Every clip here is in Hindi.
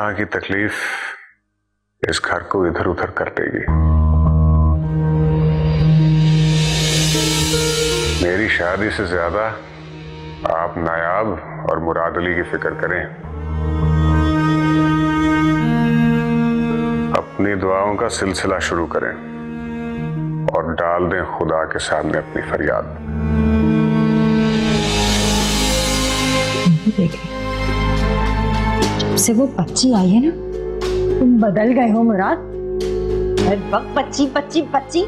जहां की तकलीफ इस घर को इधर उधर कर देगी। मेरी शादी से ज्यादा आप नायाब और मुराद अली की फिक्र करें। अपनी दुआओं का सिलसिला शुरू करें और डाल दें खुदा के सामने अपनी फरियाद। देखिए, जब से वो बच्ची आई है ना, तुम बदल गए हो मुराद। हर वक्त बच्ची बच्ची बच्ची।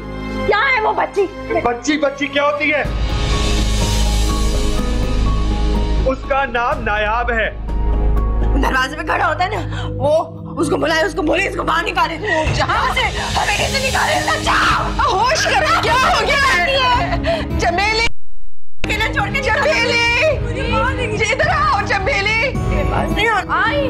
क्या है वो बच्ची? बच्ची बच्ची क्या होती है? उसका नाम नायाब है। दरवाजे पे खड़ा होता है ना, वो उसको बुलाए, उसको बोले इसको बाहर निकाले। जहाँ से हमें कैसे निकाले? जाओ, होश करो, क्या हो गया है? चमेली ना छोड़ के, चमेली इधर आओ। चमेली पास नहीं आई।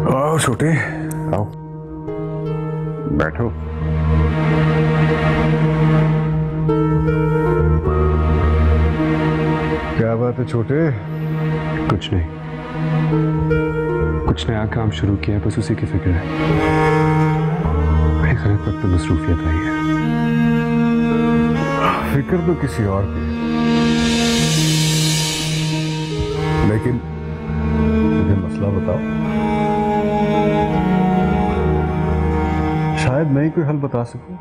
आओ छोटे, आओ बैठो। क्या बात है छोटे? कुछ नहीं, कुछ नया काम शुरू किया है, बस उसी की फिक्र है। बड़े गलत वक्त में मसरूफियत आई है। फिक्र तो किसी और की है, लेकिन मुझे मसला बताओ। शायद मैं ही कोई हल बता सकूं।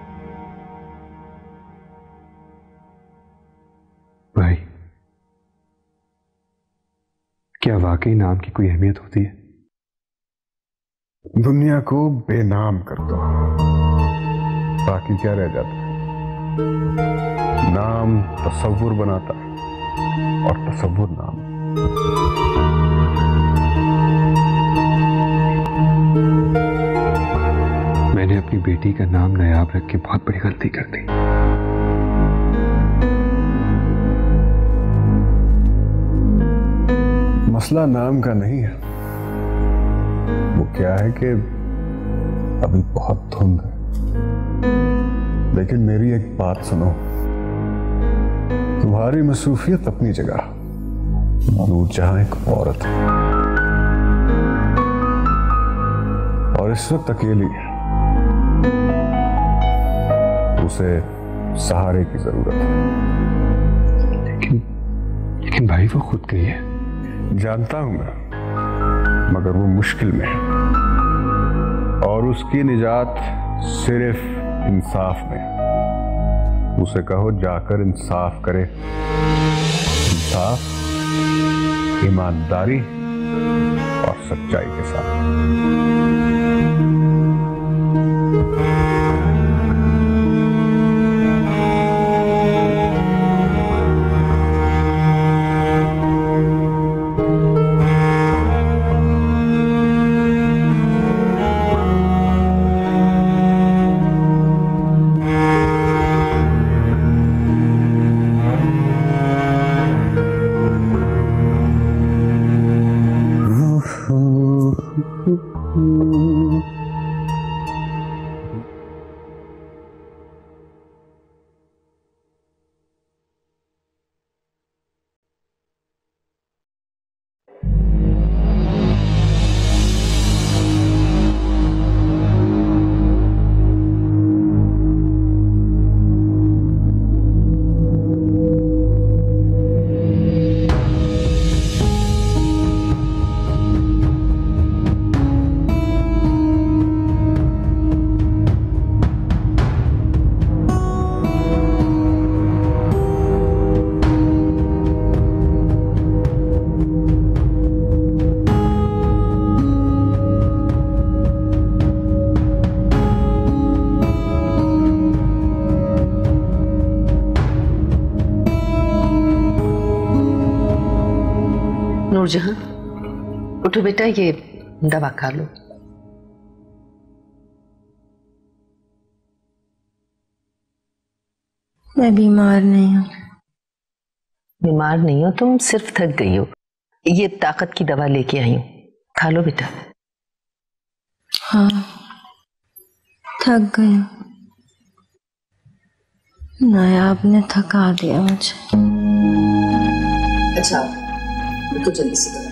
भाई, क्या वाकई नाम की कोई अहमियत होती है? दुनिया को बेनाम कर दो, बाकी क्या रह जाता है? नाम तसव्वुर बनाता है और तसव्वुर नाम। मैंने अपनी बेटी का नाम नायाब रख के बहुत बड़ी गलती कर दी। मसला नाम का नहीं है, वो क्या है कि अभी बहुत धुंध है। लेकिन मेरी एक बात सुनो, तुम्हारी मसरूफियत अपनी जगह, नूरजहां एक औरत है और इस वक्त अकेली है। उसे सहारे की जरूरत है। लेकिन भाई वो खुद गई है। जानता हूं मैं, मगर वो मुश्किल में है और उसकी निजात सिर्फ इंसाफ में। उसे कहो जाकर इंसाफ करे। इंसाफ, ईमानदारी और सच्चाई के साथ। नूरजहां, उठो बेटा, ये दवा खा लो। मैं बीमार नहीं हूँ। बीमार नहीं हो तुम, सिर्फ थक गई हो। ये ताकत की दवा लेके आई हूँ, खा लो बेटा। हाँ, थक गई हूँ। नायाब ने थका दिया मुझे। अच्छा तो जल्दी से करो।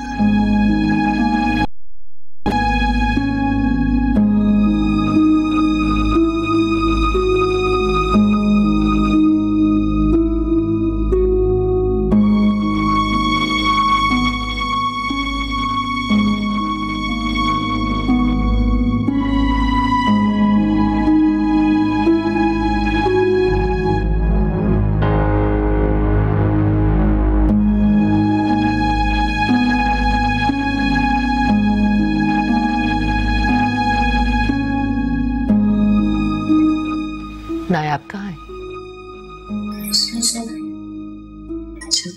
नायाब कहाँ है? अच्छा।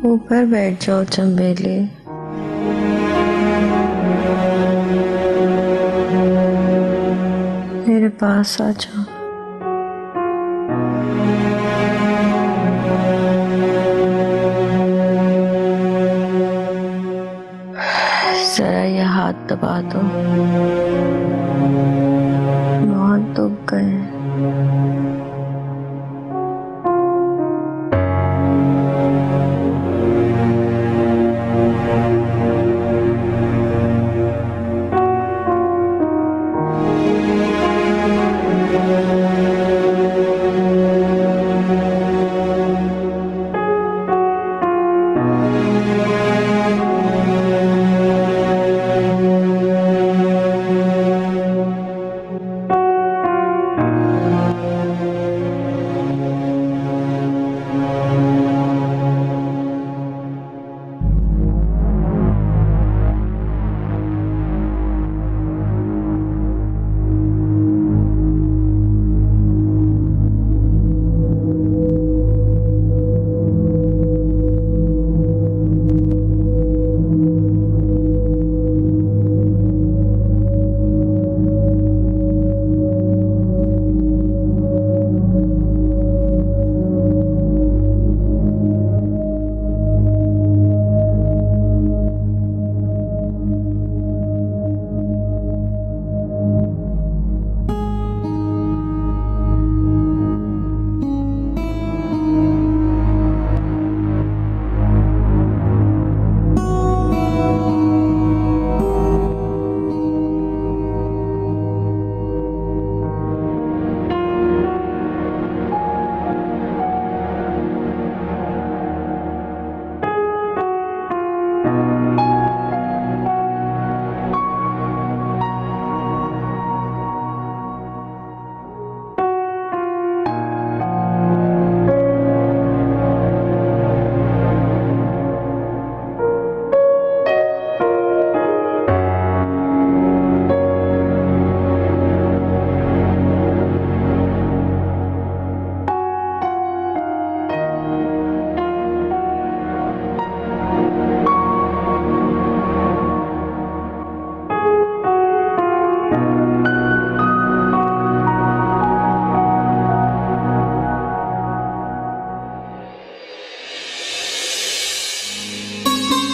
ऊपर बैठ जाओ चंबेली। मेरे पास आ जाओ। जरा ये हाथ दबा दो, बहुत दुख गए।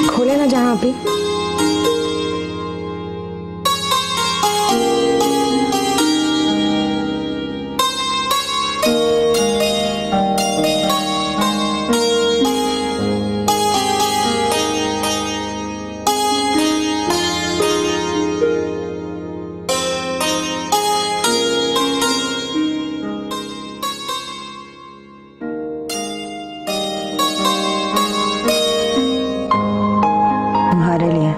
खोले ना जहां पे। तुम्हारे लिए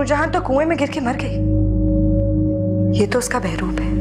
नूरजहां तो कुएं में गिर के मर गई। ये तो उसका बहरूप है।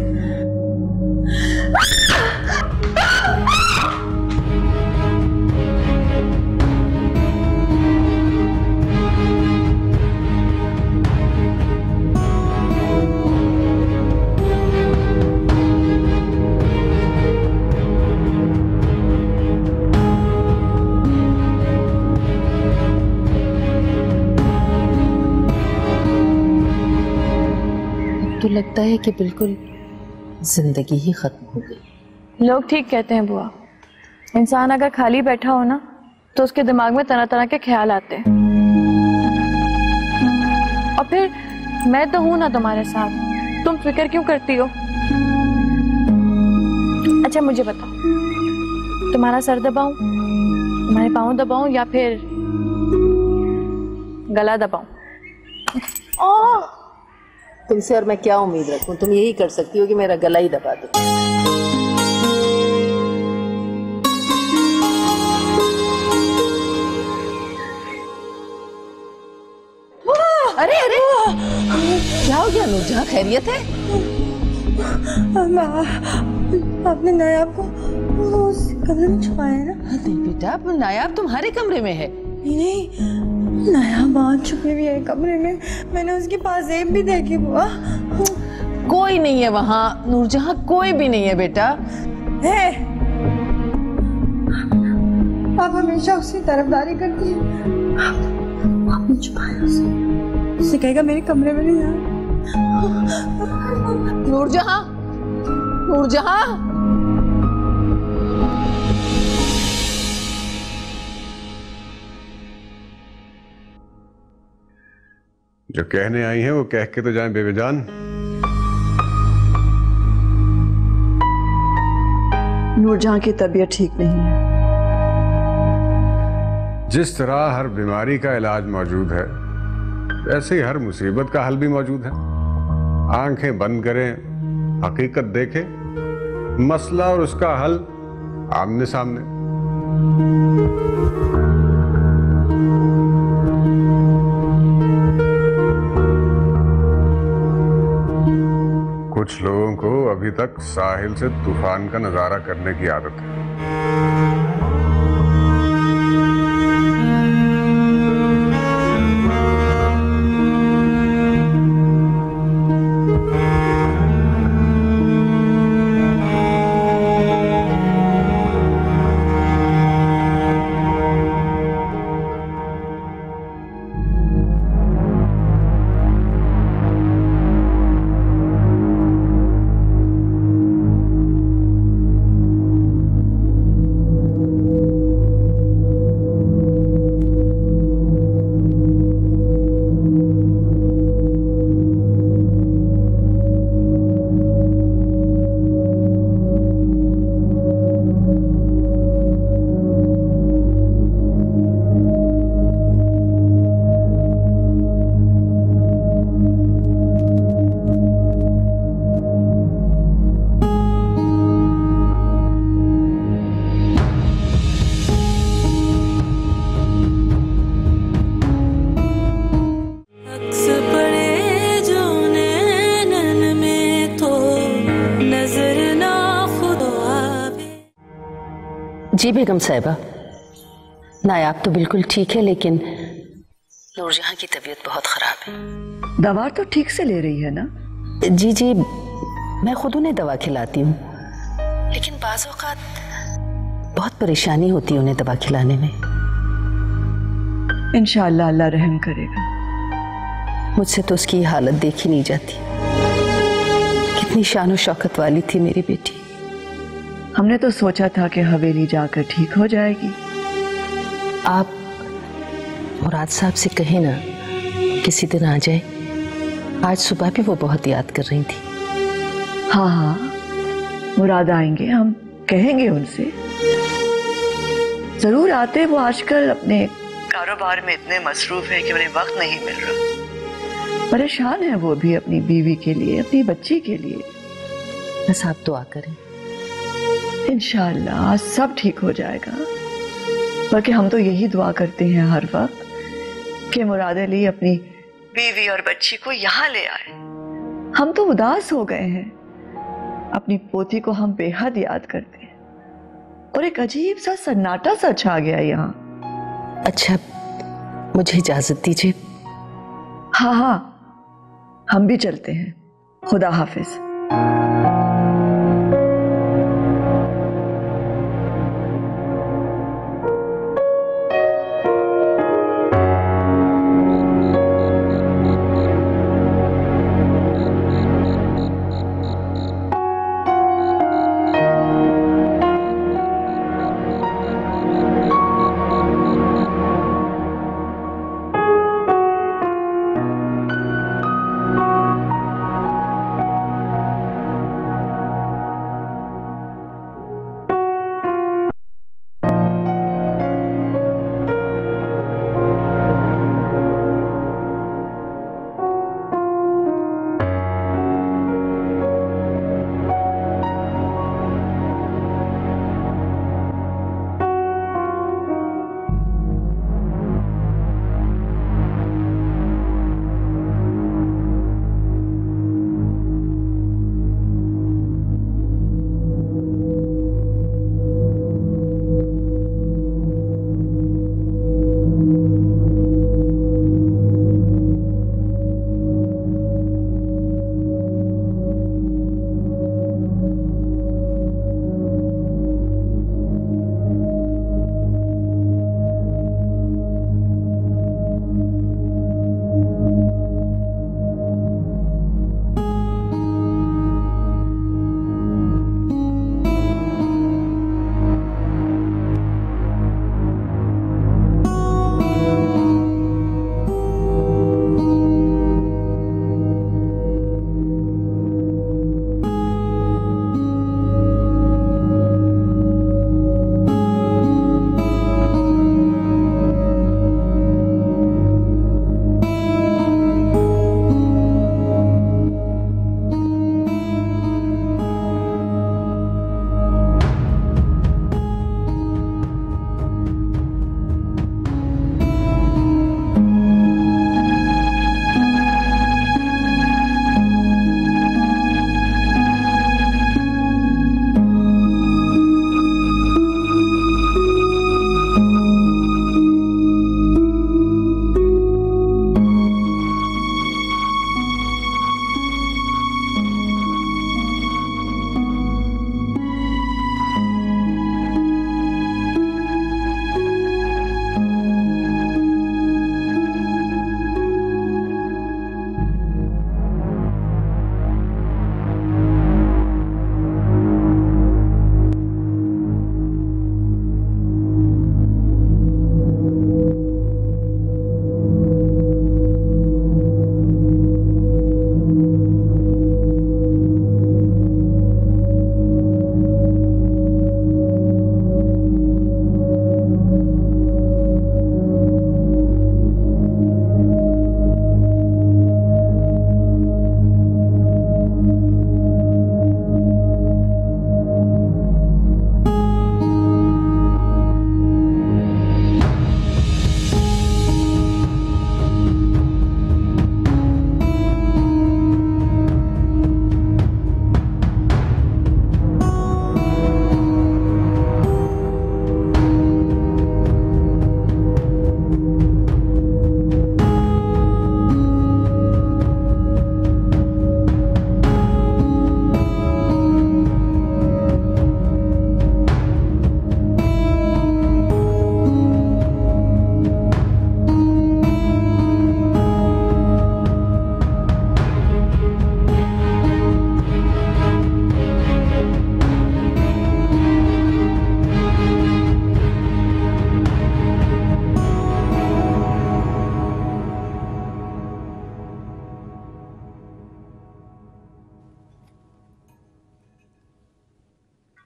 तो लगता है कि बिल्कुल जिंदगी ही खत्म हो गई। लोग ठीक कहते हैं बुआ, इंसान अगर खाली बैठा हो ना तो उसके दिमाग में तरह तरह के ख्याल आते हैं। और फिर मैं तो हूं ना तुम्हारे साथ, तुम फिक्र क्यों करती हो? अच्छा मुझे बताओ, तुम्हारा सर दबाऊं, तुम्हारे पाँव दबाऊं या फिर गला दबाऊं? तुमसे और मैं क्या उम्मीद रखूं? तुम यही कर सकती हो कि मेरा गला ही दबा दो। अरे अरे क्या हो गया नूरजहां, खैरियत है? आपने नायाब को उस कमरे में छुपाया है ना? नहीं बेटा, नायाब तुम्हारे कमरे में है। नहीं, नायाब वहाँ छुपी हुई है कमरे में। मैंने उसकी पाजेब भी देखी बुआ। कोई नहीं है वहाँ नूरजहां, कोई भी नहीं है बेटा। है, आप हमेशा उसकी तरफदारी करती हैं। आपने छुपाया उसे कहेगा मेरे कमरे में नहीं आया। नूरजहां, नूरजहां। जो कहने आई हैं वो कह के तो जाएं बेबेजान। नूरजहां की तबीयत ठीक नहीं है। जिस तरह हर बीमारी का इलाज मौजूद है, वैसे ही हर मुसीबत का हल भी मौजूद है। आंखें बंद करें, हकीकत देखें, मसला और उसका हल आमने सामने। कुछ लोगों को अभी तक साहिल से तूफान का नजारा करने की आदत है। जी बेगम साहिबा, नायाब तो बिल्कुल ठीक है, लेकिन नूरजहां की तबीयत बहुत खराब है। दवा तो ठीक से ले रही है ना? जी जी, मैं खुद उन्हें दवा खिलाती हूँ, लेकिन बाज़ औक़ात बहुत परेशानी होती है उन्हें दवा खिलाने में। इंशाअल्लाह अल्लाह रहम करेगा। मुझसे तो उसकी हालत देखी नहीं जाती। कितनी शान और शौकत वाली थी मेरी बेटी। हमने तो सोचा था कि हवेली जाकर ठीक हो जाएगी। आप मुराद साहब से कहें ना किसी दिन आ जाए। आज सुबह भी वो बहुत याद कर रही थी। हाँ हाँ, मुराद आएंगे, हम कहेंगे उनसे। जरूर आते। वो आजकल अपने कारोबार में इतने मसरूफ हैं कि उन्हें वक्त नहीं मिल रहा। परेशान है वो भी अपनी बीवी के लिए, अपनी बच्ची के लिए। बस आप दुआ करें, इंशाअल्लाह सब ठीक हो जाएगा। बल्कि हम तो यही दुआ करते हैं हर वक्त कि मुराद अली अपनी बीवी और बच्ची को यहाँ ले आए। हम तो उदास हो गए हैं। अपनी पोती को हम बेहद याद करते हैं और एक अजीब सा सन्नाटा सा छा गया यहाँ। अच्छा, मुझे इजाजत दीजिए। हाँ हाँ, हम भी चलते हैं। खुदा हाफिज।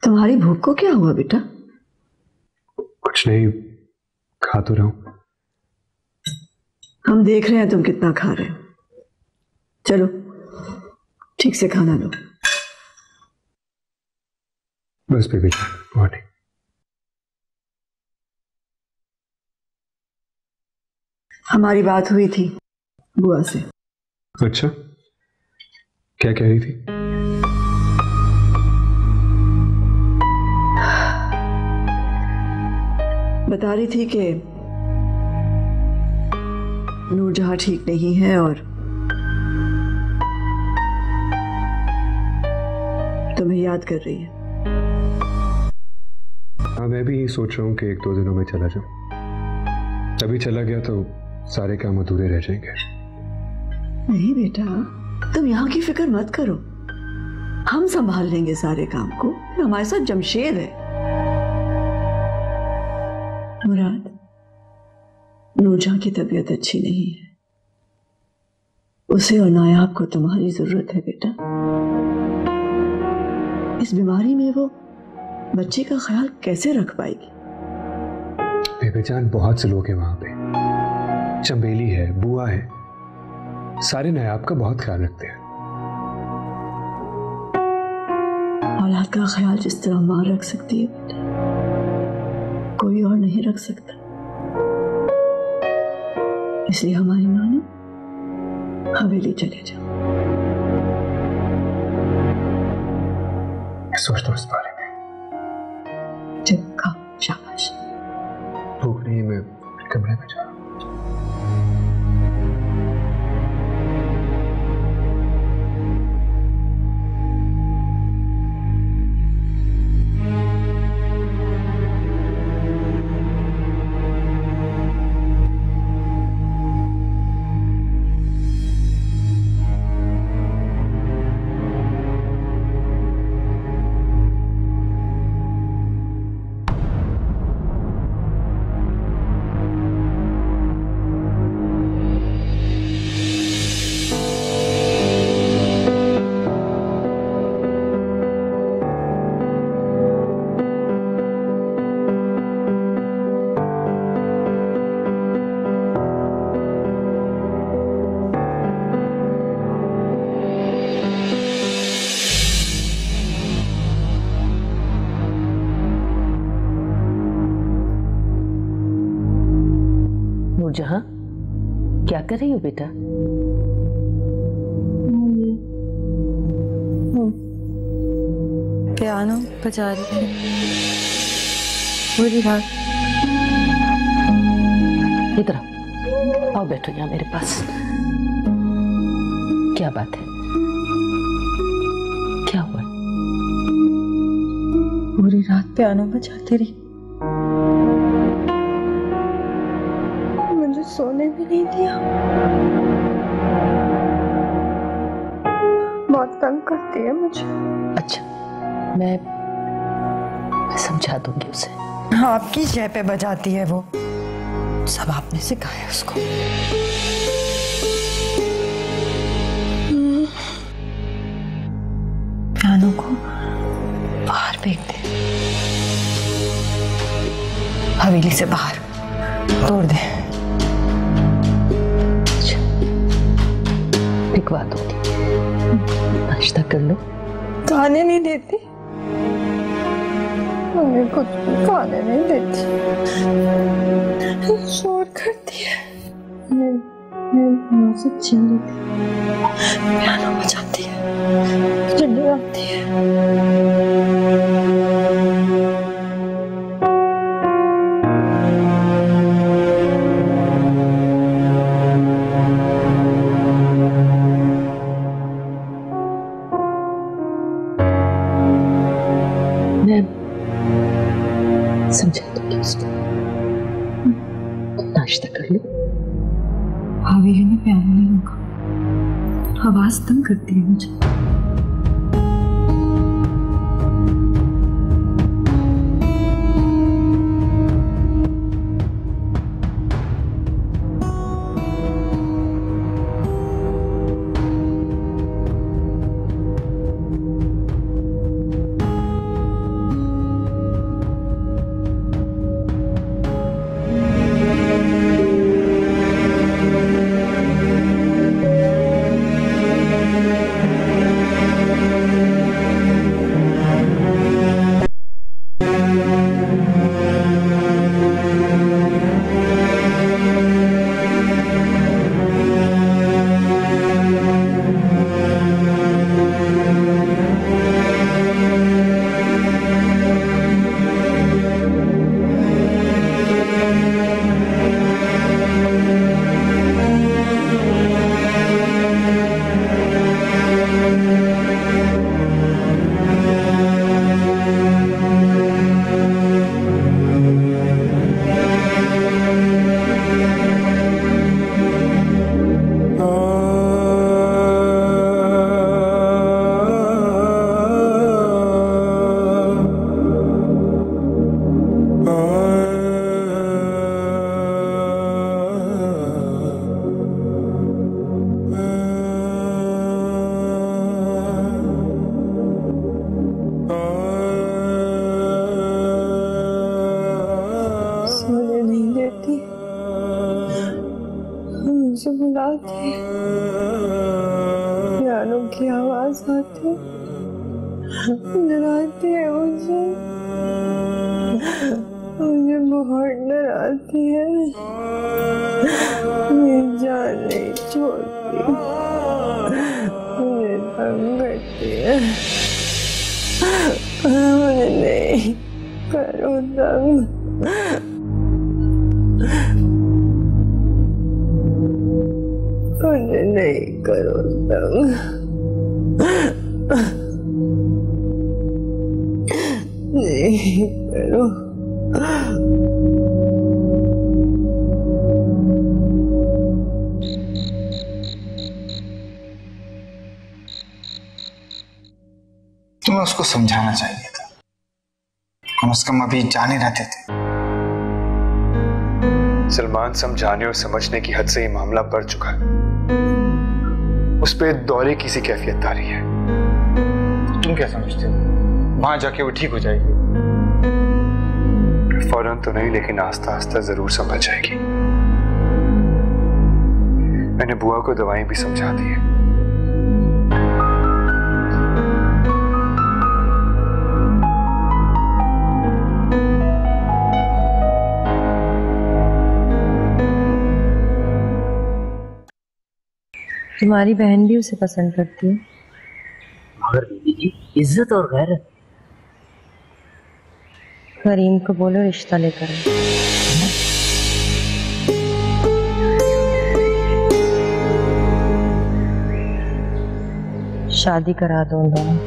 तुम्हारी भूख को क्या हुआ बेटा? कुछ नहीं, खा तो रहा हूं। हम देख रहे हैं तुम कितना खा रहे हो। चलो ठीक से खाना लो। बस बेबी, बहुत ठीक। हमारी बात हुई थी, बुआ से। अच्छा, क्या कह रही थी? बता रही थी कि नूरजहां ठीक नहीं है और तुम्हें याद कर रही है। हाँ, मैं भी यही सोच रहा हूँ कि 1-2 दिनों में चला जाऊं। अभी चला गया तो सारे काम अधूरे रह जाएंगे। नहीं बेटा, तुम यहाँ की फिक्र मत करो, हम संभाल लेंगे सारे काम को। हमारे साथ जमशेद है। मुराद, नूरजहां की तबीयत अच्छी नहीं है, उसे और नायाब को तुम्हारी जरूरत है बेटा। इस बीमारी में वो बच्चे का ख्याल कैसे रख पाएगी? बेबेजान, बहुत से लोग हैं वहां पे। चंबेली है, बुआ है, सारे नायाब का बहुत ख्याल रखते हैं। औलाद का ख्याल जिस तरह मां रख सकती है बेटा, कोई और नहीं रख सकता। इसलिए हमारी मानो हवेली चले जाओ। मैं सोचता हूँ इस बारे में। चल खाओ, शाबाश। भूख नहीं, मैं कमरे में जा रहा हूँ। नूरजहां, क्या कर रही हो बेटा? पियानो बजा रही थी। पूरी रात। इधर आओ, बैठो यहाँ मेरे पास। क्या बात है? क्या हुआ? पूरी रात पियानो बजाती रही, मुझे सोने भी नहीं दिया। बहुत तंग करती है मुझे। अच्छा, मैं समझा दूंगी उसे। आपकी जय पे बजाती है वो, सब आपने सिखाया उसको। पियानो को बाहर फेंक दे, हवेली से बाहर तोड़ दे। अच्छा, दिखवा दूंगी। नाश्ता कर लो। खाने नहीं देती, हमें कुछ भी खाने नहीं देती, शोर करती है, मैं से छीन लेती, पियानो बजाती है, चिल्ली आती है। समझा दूंगी उसको। नाश्ता कर लो। हवेली में पियानो नहीं होगा, आवाज तंग करती है मुझे। मुझे बुलाते हैं, गानों की आवाज आती है, डराती है मुझे बहुत डराती है। मेरी जान नहीं छोड़ती, मुझे तंग करती है। मुझे नहीं करो तंग, मुझे नहीं करो तंग, नहीं करो। तुम्हें उसको समझाना चाहिए था, कम से कम अभी जाने रहते थे। सलमान समझाने और समझने की हद से ये मामला बढ़ चुका है। उस पे दौरे की सी कैफियत आ रही है। तुम क्या समझते हो वहां जाके वो ठीक हो जाएगी? फौरन तो नहीं, लेकिन आस्ता आस्ता जरूर संभल जाएगी। मैंने बुआ को दवाएं भी समझा दी है। तुम्हारी बहन भी उसे पसंद करती है। मगर बीबी जी, इज्जत और गैरत। करीम को बोलो रिश्ता लेकर आए। शादी करा दो उन दोनों।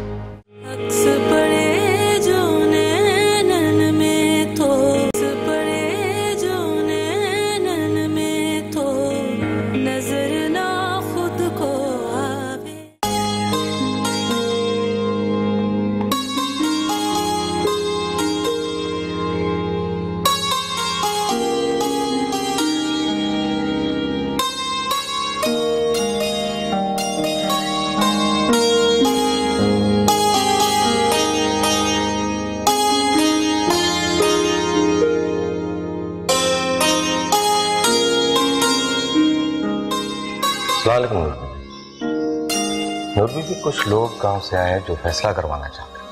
नूर बीबी, कुछ लोग गांव से आए हैं जो फैसला करवाना चाहते हैं।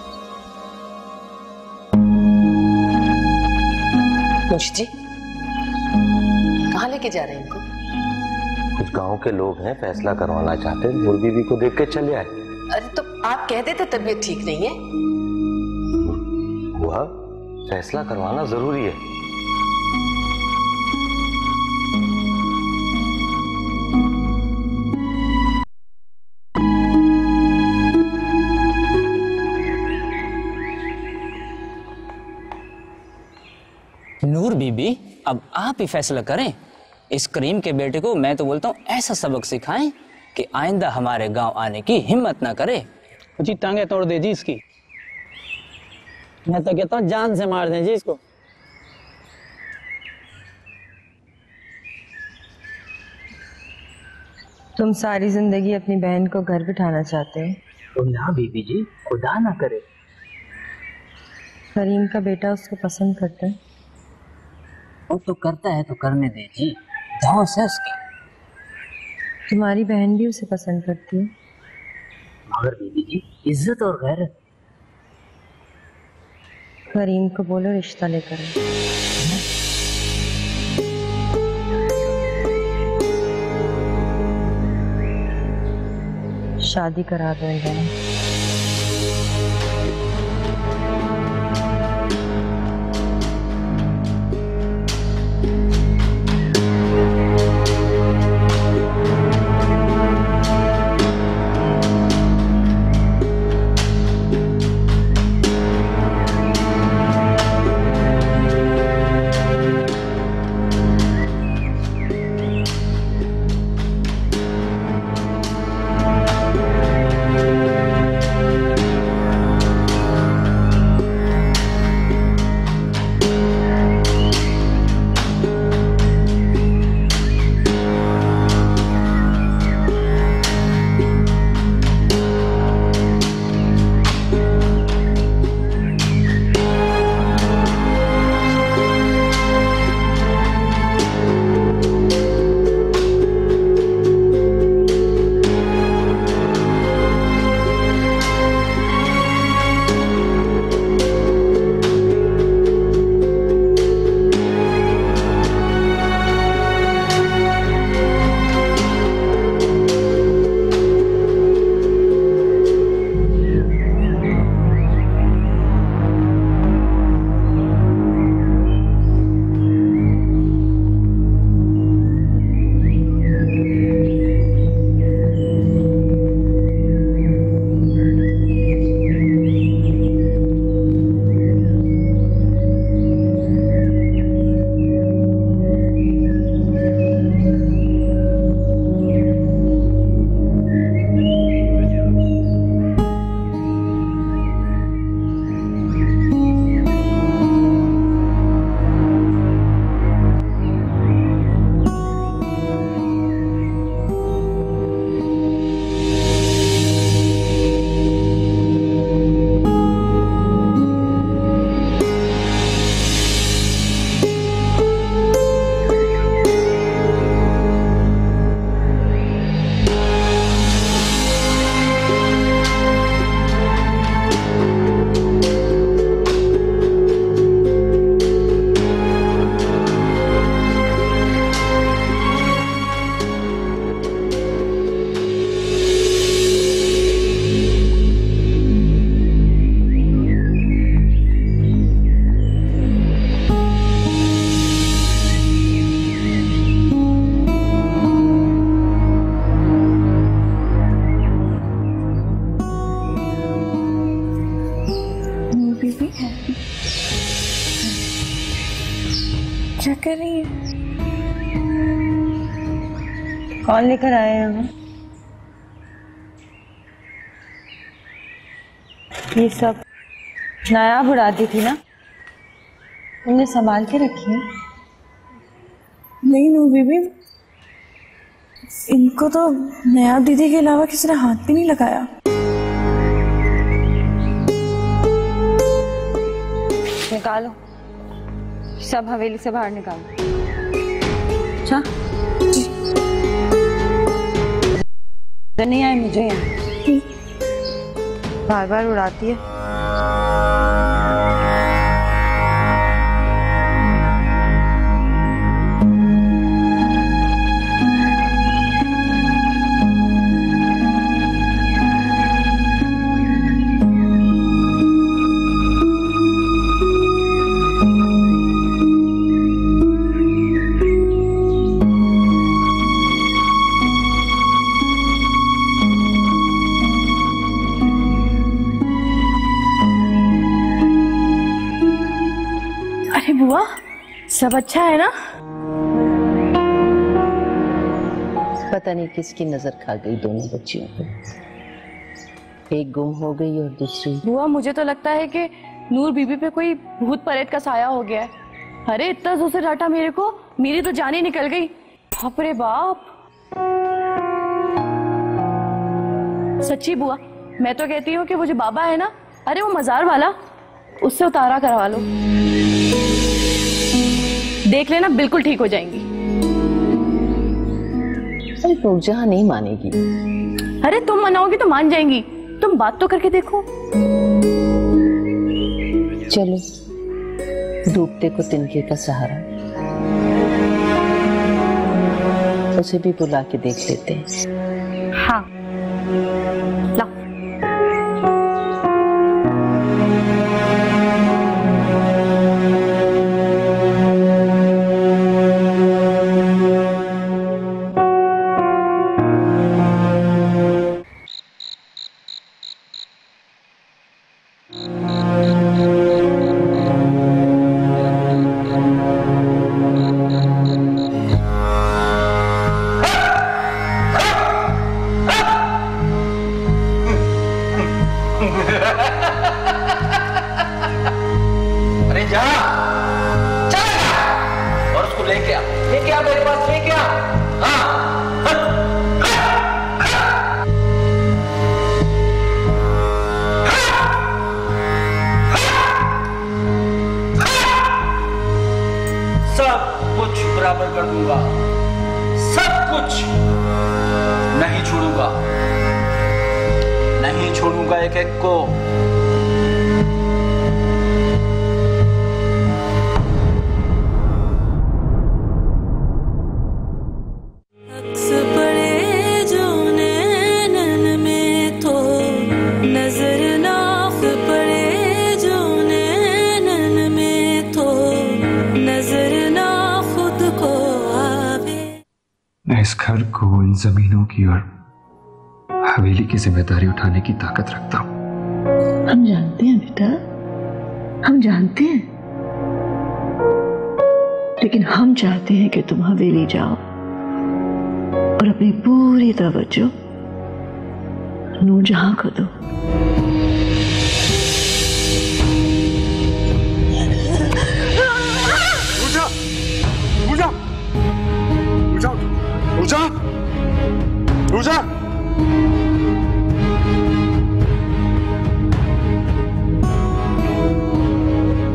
मुंशी जी, कहाँ लेके जा रहे हैं इनको? कुछ गांव के लोग हैं, फैसला करवाना चाहते हैं, नूर बीबी को देख के चले आए। अरे तो आप कहते थे तबीयत ठीक नहीं है। हुआ, फैसला करवाना जरूरी है। नूर बीबी, अब आप ही फैसला करें। इस करीम के बेटे को मैं तो बोलता हूँ ऐसा सबक सिखाएं कि आइंदा हमारे गांव आने की हिम्मत ना करे। जी टांगे तोड़ दे जी इसकी। मैं तो कहता हूँ जान से मार दें जी इसको। तुम सारी जिंदगी अपनी बहन को घर बिठाना चाहते हो? तो ना बीबी जी, खुदा ना करे। करीम का बेटा उसको पसंद करता है। वो तो करता है तो करने दे जी, धौंस है उसकी। तुम्हारी बहन भी उसे पसंद करती है। मगर बीबी जी, इज्जत और गैरत। करीम को बोलो रिश्ता लेकर आए। शादी करा दो इन दोनों। कौन लेकर आए हैं हम? ये सब नायाब उड़ाती थी ना, तुमने संभाल के रखी है? नहीं नूर बीबी, इनको तो नायाब दीदी के अलावा किसी ने हाथ भी नहीं लगाया। निकालो, सब हवेली से बाहर निकालो। अच्छा नहीं आए मुझे यहाँ, बार बार उड़ाती है। बुआ सब अच्छा है ना? पता नहीं किसकी नजर खा गई दोनों बच्चियों को, एक गुम हो गई और दूसरी। बुआ मुझे तो लगता है कि नूर बीबी पे कोई भूत प्रेत का साया हो गया है। अरे इतना जोर से डांटा मेरे को, मेरी तो जान ही निकल गई। बाप रे बाप, सच्ची बुआ मैं तो कहती हूँ कि वो जो बाबा है ना, अरे वो मजार वाला, उससे उतारा करवा लो, देख लेना बिल्कुल ठीक हो जाएंगी। अरे नूरजहां नहीं मानेगी। अरे तुम मनाओगी तो मान जाएंगी, तुम बात तो करके देखो। चलो डूबते को तिनके का सहारा, उसे भी बुला के देख लेते हैं। हाँ ला। अरे जा चल और उसको लेके आ मेरे पास, लेके आ। सब कुछ बराबर कर दूंगा, सब कुछ, नहीं छोड़ूंगा, नहीं छोड़ूंगा एक एक को। मैं इस घर को, इन जमीनों की और हवेली की जिम्मेदारी उठाने की ताकत रखता हूं। हम जानते हैं बेटा, हम जानते हैं, लेकिन हम चाहते हैं कि तुम हवेली जाओ और अपनी पूरी तवज्जो नूरजहां को दो।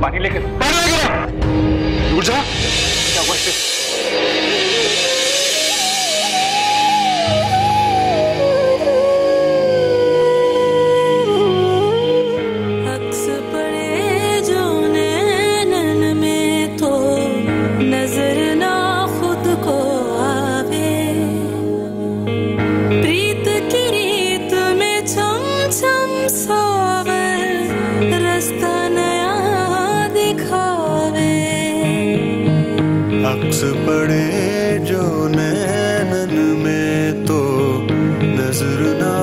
पानी लेकर नूरजहां, क्या हुआ इसे? अक्स पड़े जो नैनन में तो नजर ना